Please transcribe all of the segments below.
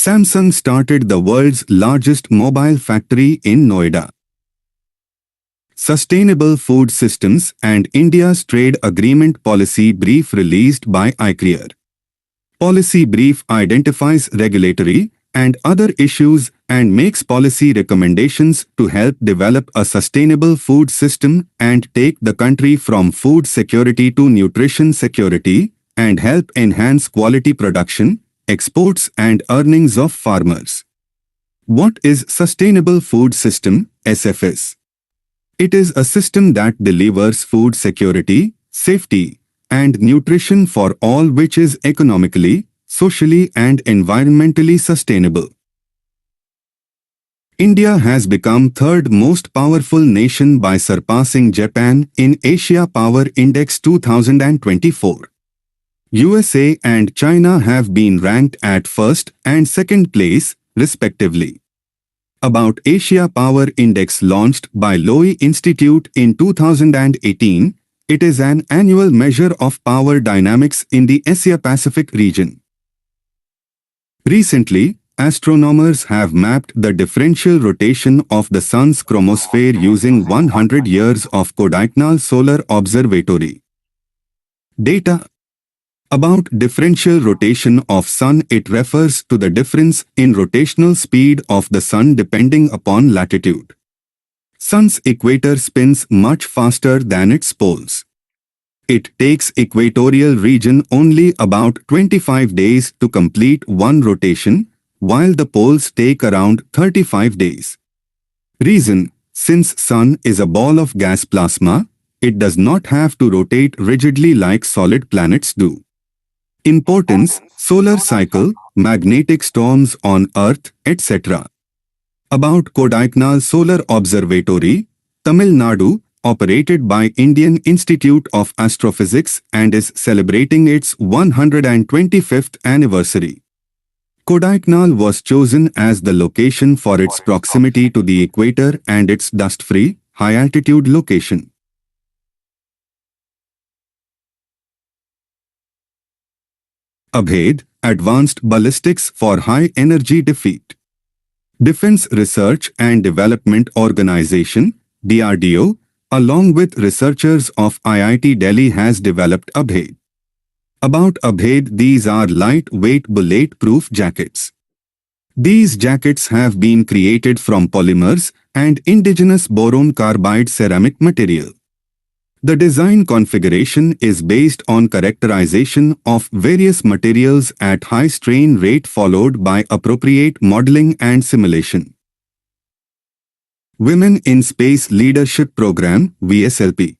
Samsung started the world's largest mobile factory in Noida. Sustainable Food Systems and India's Trade Agreement Policy Brief released by iClear. Policy Brief identifies regulatory and other issues and makes policy recommendations to help develop a sustainable food system and take the country from food security to nutrition security and help enhance quality production, exports and earnings of farmers. What is Sustainable Food System, SFS? It is a system that delivers food security, safety, and nutrition for all, which is economically, socially and environmentally sustainable. India has become third most powerful nation by surpassing Japan in Asia Power Index 2024. USA and China have been ranked at first and second place, respectively. About Asia Power Index launched by Lowy Institute in 2018, it is an annual measure of power dynamics in the Asia-Pacific region. Recently, astronomers have mapped the differential rotation of the Sun's chromosphere using 100 years of Kodaikanal Solar Observatory data. About differential rotation of Sun, it refers to the difference in rotational speed of the Sun depending upon latitude. Sun's equator spins much faster than its poles. It takes equatorial region only about 25 days to complete one rotation, while the poles take around 35 days. Reason: since Sun is a ball of gas plasma, it does not have to rotate rigidly like solid planets do. Importance: solar cycle, magnetic storms on Earth, etc. About Kodaikanal Solar Observatory, Tamil Nadu, operated by Indian Institute of Astrophysics and is celebrating its 125th anniversary. Kodaikanal was chosen as the location for its proximity to the equator and its dust-free, high-altitude location. Abhed, Advanced Ballistics for High Energy Defeat. Defense Research and Development Organization, DRDO, along with researchers of IIT Delhi has developed Abhed. About Abhed, these are lightweight bullet-proof jackets. These jackets have been created from polymers and indigenous boron carbide ceramic material. The design configuration is based on characterization of various materials at high strain rate followed by appropriate modeling and simulation. Women in Space Leadership Program, VSLP.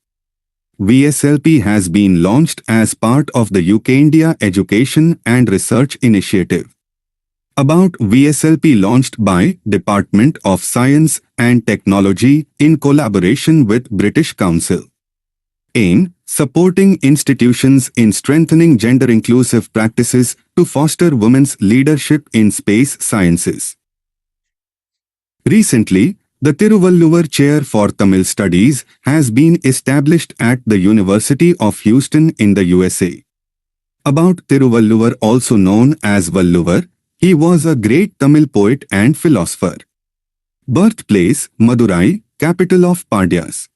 VSLP has been launched as part of the UK-India Education and Research Initiative. About VSLP, launched by Department of Science and Technology in collaboration with British Council. Aim: supporting institutions in strengthening gender-inclusive practices to foster women's leadership in space sciences. Recently, the Tiruvallur Chair for Tamil Studies has been established at the University of Houston in the USA. About Tiruvallur, also known as Valluvar, he was a great Tamil poet and philosopher. Birthplace: Madurai, capital of Pandyas.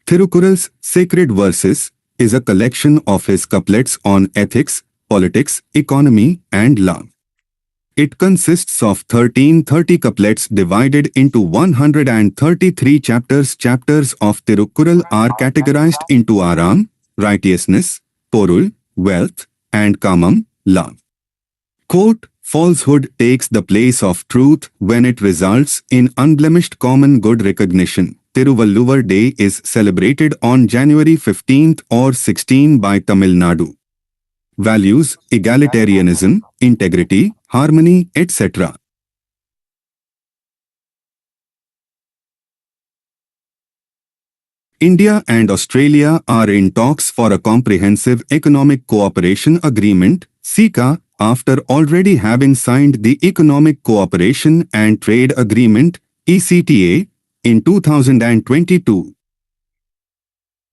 Thirukural's Sacred Verses is a collection of his couplets on ethics, politics, economy, and love. It consists of 1330 couplets divided into 133 chapters. Chapters of Thirukural are categorized into Aram, righteousness, Porul, wealth, and Kamam, love. Quote: falsehood takes the place of truth when it results in unblemished common good recognition. Tiruvallur Day is celebrated on January 15th or 16 by Tamil Nadu. Values: egalitarianism, integrity, harmony, etc. India and Australia are in talks for a Comprehensive Economic Cooperation Agreement, CECA, after already having signed the Economic Cooperation and Trade Agreement, ECTA, in 2022.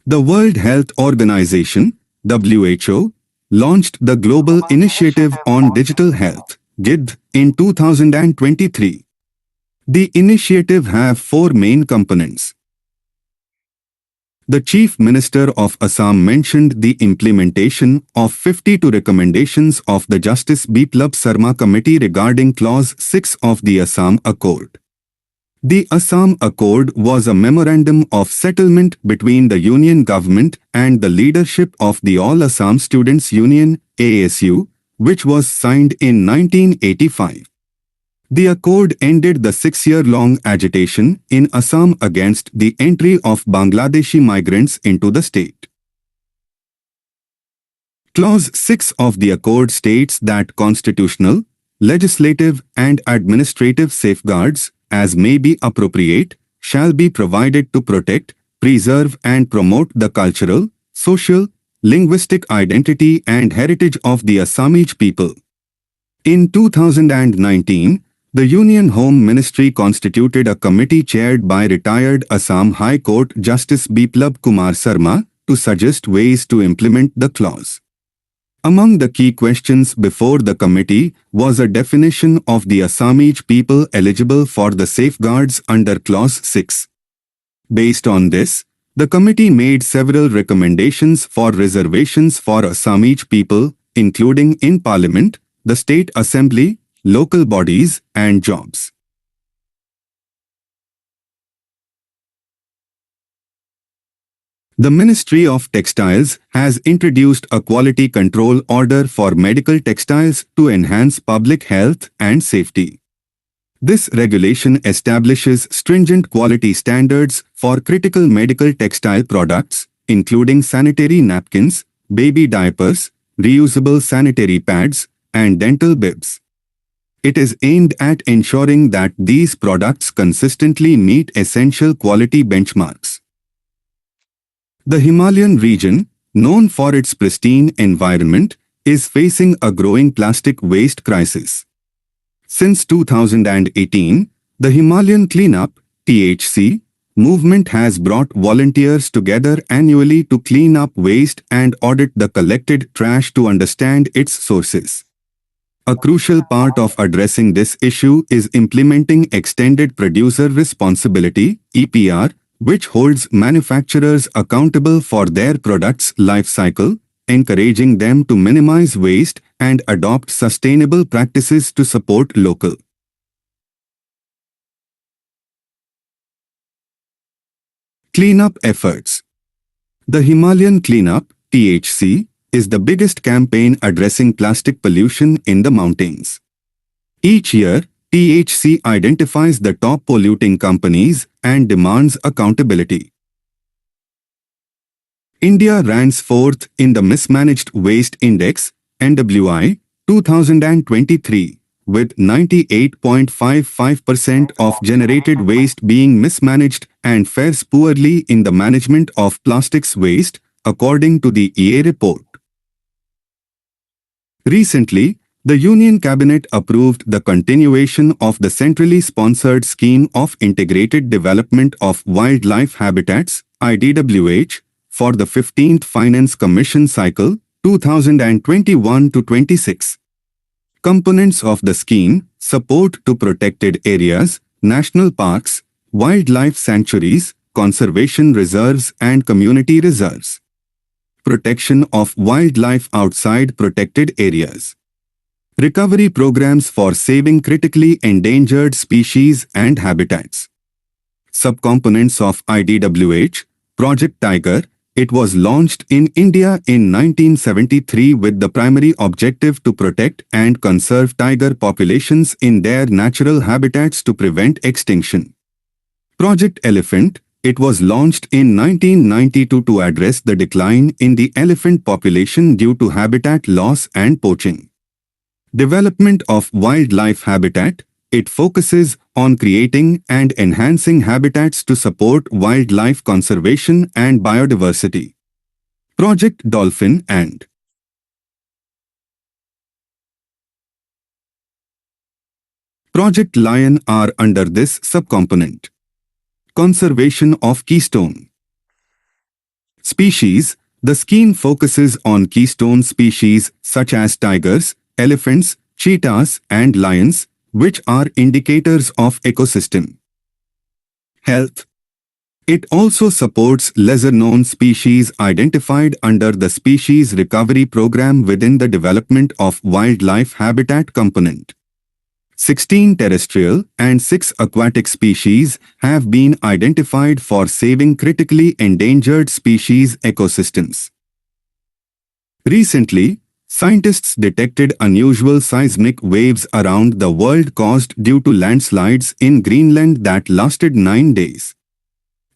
The World Health Organization, WHO, launched the Global Initiative on Digital Health, GIDH, in 2023. The initiative have four main components. The Chief Minister of Assam mentioned the implementation of 52 recommendations of the Justice Biplab Sarma Committee regarding Clause 6 of the Assam Accord. The Assam Accord was a memorandum of settlement between the Union government and the leadership of the All Assam Students Union (ASU), which was signed in 1985. The accord ended the 6-year-long agitation in Assam against the entry of Bangladeshi migrants into the state. Clause 6 of the accord states that constitutional, legislative and administrative safeguards, as may be appropriate, shall be provided to protect, preserve and promote the cultural, social, linguistic identity and heritage of the Assamese people. In 2019, the Union Home Ministry constituted a committee chaired by retired Assam High Court Justice Biplab Kumar Sarma to suggest ways to implement the clause. Among the key questions before the committee was a definition of the Assamese people eligible for the safeguards under Clause 6. Based on this, the committee made several recommendations for reservations for Assamese people, including in Parliament, the State Assembly, local bodies and jobs. The Ministry of Textiles has introduced a quality control order for medical textiles to enhance public health and safety. This regulation establishes stringent quality standards for critical medical textile products, including sanitary napkins, baby diapers, reusable sanitary pads, and dental bibs. It is aimed at ensuring that these products consistently meet essential quality benchmarks. The Himalayan region, known for its pristine environment, is facing a growing plastic waste crisis. Since 2018, the Himalayan Cleanup (THC) movement has brought volunteers together annually to clean up waste and audit the collected trash to understand its sources. A crucial part of addressing this issue is implementing Extended Producer Responsibility (EPR), which holds manufacturers accountable for their products' life cycle, encouraging them to minimize waste and adopt sustainable practices to support local. Cleanup efforts. The Himalayan Cleanup (THC) is the biggest campaign addressing plastic pollution in the mountains. Each year, THC identifies the top polluting companies and demands accountability. India ranks 4th in the Mismanaged Waste Index (NWI) 2023, with 98.55% of generated waste being mismanaged and fares poorly in the management of plastics waste, according to the EA report. Recently, the Union Cabinet approved the continuation of the centrally sponsored Scheme of Integrated Development of Wildlife Habitats (IDWH) for the 15th Finance Commission cycle 2021-26. Components of the scheme: support to protected areas, national parks, wildlife sanctuaries, conservation reserves and community reserves. Protection of wildlife outside protected areas. Recovery programs for saving critically endangered species and habitats. Subcomponents of IDWH. Project Tiger. It was launched in India in 1973 with the primary objective to protect and conserve tiger populations in their natural habitats to prevent extinction. Project Elephant. It was launched in 1992 to address the decline in the elephant population due to habitat loss and poaching. Development of wildlife habitat. It focuses on creating and enhancing habitats to support wildlife conservation and biodiversity. Project Dolphin and Project Lion are under this subcomponent. Conservation of keystone species. The scheme focuses on keystone species such as tigers, elephants, cheetahs, and lions, which are indicators of ecosystem health. It also supports lesser-known species identified under the Species Recovery Program within the Development of Wildlife Habitat component. 16 terrestrial and 6 aquatic species have been identified for saving critically endangered species ecosystems. Recently, scientists detected unusual seismic waves around the world caused due to landslides in Greenland that lasted 9 days.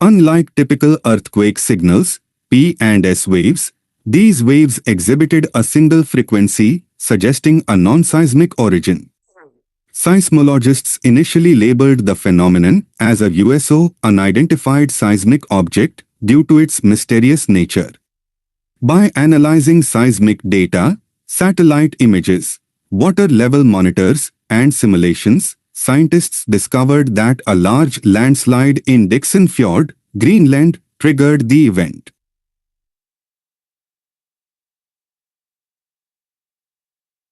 Unlike typical earthquake signals, P and S waves, these waves exhibited a single frequency, suggesting a non-seismic origin. Seismologists initially labeled the phenomenon as a USO, unidentified seismic object, due to its mysterious nature. By analyzing seismic data, satellite images, water level monitors, and simulations, scientists discovered that a large landslide in Dixon Fjord, Greenland, triggered the event.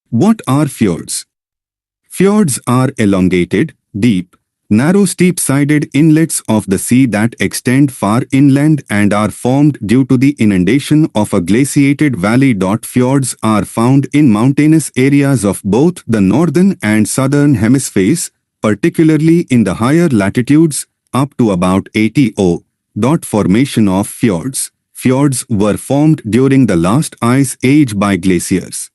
What are fjords? Fjords are elongated, deep, narrow steep-sided inlets of the sea that extend far inland and are formed due to the inundation of a glaciated valley. Fjords are found in mountainous areas of both the northern and southern hemispheres, particularly in the higher latitudes, up to about 80°. Formation of fjords. Fjords were formed during the last ice age by glaciers.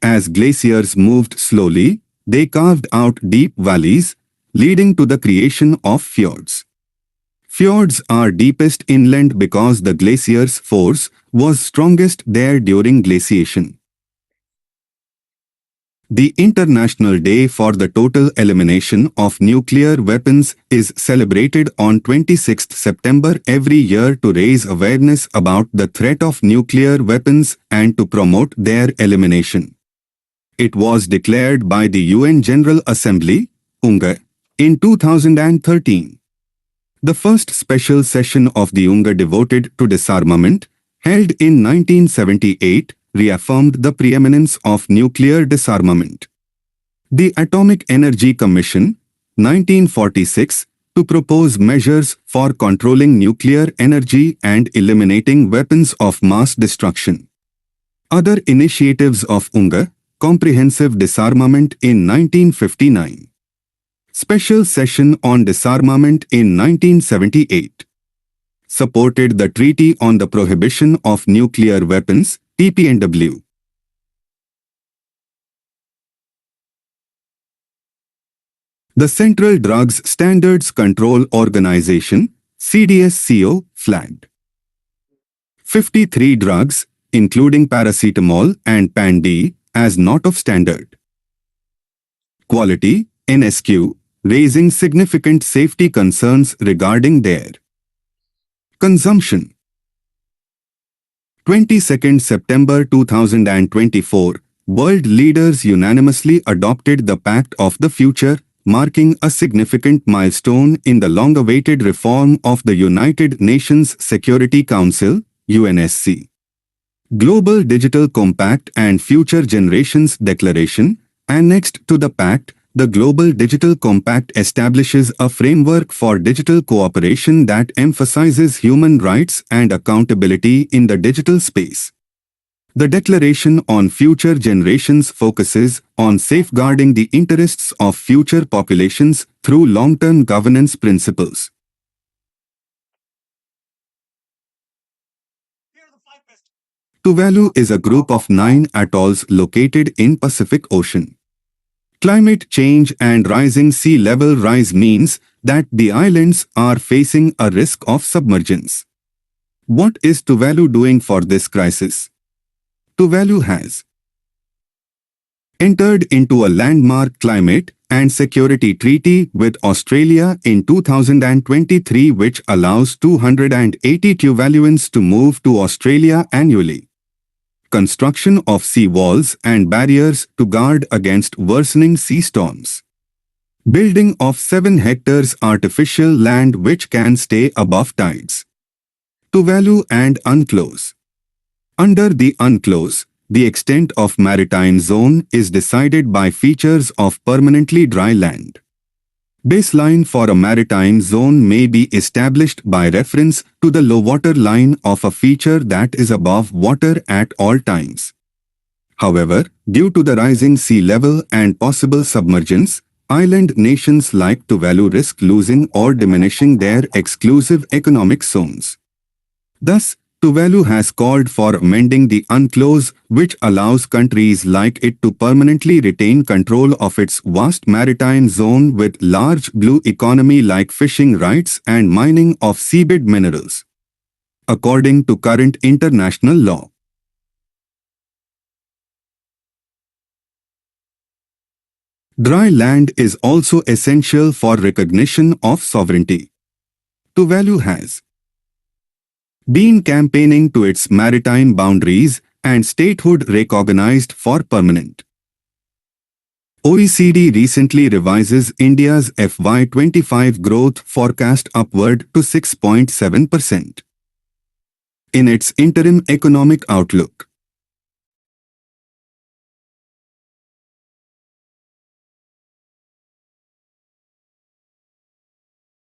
As glaciers moved slowly, they carved out deep valleys, leading to the creation of fjords. Fjords are deepest inland because the glacier's force was strongest there during glaciation. The International Day for the Total Elimination of Nuclear Weapons is celebrated on 26 September every year to raise awareness about the threat of nuclear weapons and to promote their elimination. It was declared by the UN General Assembly, UNGA, in 2013. The first special session of the UNGA devoted to disarmament, held in 1978, reaffirmed the preeminence of nuclear disarmament. The Atomic Energy Commission, 1946, to propose measures for controlling nuclear energy and eliminating weapons of mass destruction. Other initiatives of UNGA, Comprehensive Disarmament in 1959. Special Session on Disarmament in 1978. Supported the Treaty on the Prohibition of Nuclear Weapons, TPNW. The Central Drugs Standards Control Organization, CDSCO, flagged 53 drugs, including paracetamol and Pan-D, as not of standard quality, NSQ, raising significant safety concerns regarding their consumption. 22 September 2024, world leaders unanimously adopted the Pact of the Future, marking a significant milestone in the long-awaited reform of the United Nations Security Council, UNSC. Global Digital Compact and Future Generations Declaration, annexed to the Pact, the Global Digital Compact establishes a framework for digital cooperation that emphasizes human rights and accountability in the digital space. The Declaration on Future Generations focuses on safeguarding the interests of future populations through long-term governance principles. Tuvalu is a group of 9 atolls located in Pacific Ocean. Climate change and rising sea level rise means that the islands are facing a risk of submergence. What is Tuvalu doing for this crisis? Tuvalu has entered into a landmark climate and security treaty with Australia in 2023, which allows 280 Tuvaluans to move to Australia annually. Construction of sea walls and barriers to guard against worsening sea storms. Building of 7 hectares artificial land which can stay above tides. Tuvalu and UNCLOS. Under the UNCLOS, The extent of maritime zone is decided by features of permanently dry land. Baseline for a maritime zone may be established by reference to the low water line of a feature that is above water at all times. However, due to the rising sea level and possible submergence, island nations like Tuvalu risk losing or diminishing their exclusive economic zones. Thus, Tuvalu has called for amending the UNCLOS, which allows countries like it to permanently retain control of its vast maritime zone with large blue economy like fishing rights and mining of seabed minerals. According to current international law, dry land is also essential for recognition of sovereignty. Tuvalu has been campaigning to its maritime boundaries and statehood recognized for permanent. OECD recently revises India's FY25 growth forecast upward to 6.7%. In its interim economic outlook,